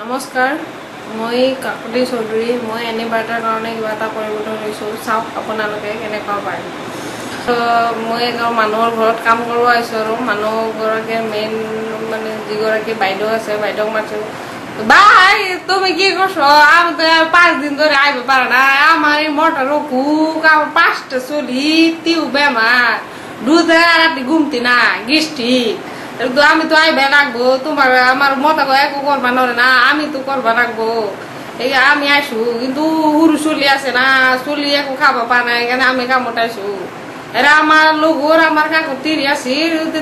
নমস্কাৰ, মই কাকলি চৌধুৰী। মই এনে বাৰ্তাৰ কাৰণে কিবা এটা কৰিবলৈ লৈছোঁ। চাওক আপোনালোকে কেনেকুৱা পায়। মই এজন মানুহৰ ঘৰত কাম কৰিব আহিছোঁ আৰু মানুহগৰাকীৰ মেইন মানে যিগৰাকী বাইদেউ আছে, বাইদেউক মাতিছোঁ, বাই তুমি কি করছো? আমি তো 5 দিন ধরে আইবে পারে না। আমার এই মোটর কুক আমার 5টা চলি তিউ বেমার দুধে রাতে ঘুমতি না গিষ্টি আমি তো আইবে রাখবো তোমার আমার মতো একো করবা নরে না আমি তো করবা রাখবো এই আমি আইসু কিন্তু হুরু চলি আছে না চলি একো খাবা পা না এখানে আমি কামত আইসু এরা আমার লোগর আমার কাকু তিরি আসি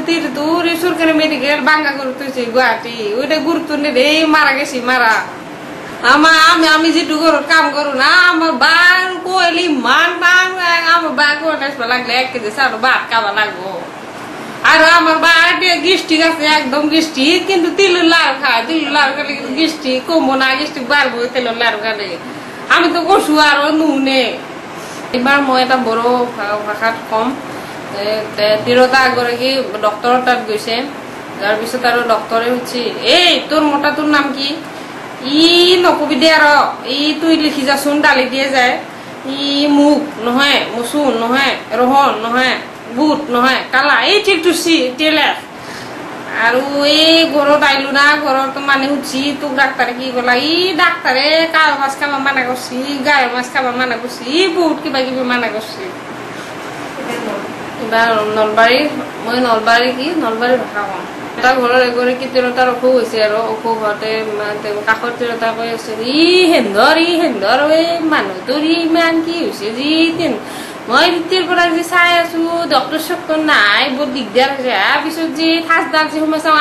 তিরি তো সরকারি মেডিকেল বাঙ্গা করে তুইছে গুয়াহাটি ওইটা গুরুত্ব নেই মারা গেছি মারা আমি যেটু কাম করো না আমার বান কইলি মান বান আমার বান করে লাগলে 1 কেজি চাল ভাত খাওয়া লাগবো আর আমার বাড়ি গিষ্টি আছে একদম গিষ্টি কিন্তু তিলের লাড়ু খায় তিলের লাড়ু খেলে কিন্তু গিষ্টি কমবো না গিষ্টি বাড়বো তেলের লাড়ু খেলে আমি তো কষু আর নুনে এবার মই এটা বড় ভাষাত কম তিরোতা এগৰাকী ডক্টৰৰ তাত গৈছে যাৰ পিছত আৰু ডক্টৰে সুধিছে এই তোৰ মোটাটোৰ নাম কি ই নকবি দে আৰু ই তুই লিখি যাচোন ডালি দিয়ে যায় ই মুখ নহয় মচুন নহয় ৰহন নহয় বুট নহয় কালা এই ঠিক টুচি তেলে আৰু এই ঘৰত আইলো না ঘৰত মানে উঠছি তোক ডাক্তাৰে কি কলা ই ডাক্তাৰে কাল মাছ খাব মানা কৰছি গায়েৰ মাছ খাব মানা কৰছি বহুত কিবা কিবি মানা কৰছি এবাৰ নলবাৰী মই নলবাৰী কি নলবাৰী ভাষা কম এটা ঘৰৰ এগৰাকী তিৰোতাৰ অসুখ হৈছে আৰু অসুখ হওঁতে কাষৰ তিৰোতা কৈ আছে ই হেন্দৰ এই মানুহটোৰ ইমান কি হৈছে যি মই ভিতৰৰ পৰা যে চাই আছো ডক্টৰ চক্টৰ নাই বহুত দিগদাৰ হৈছে পিছত যে ঠাচডাল যে সোমাই চাওঁ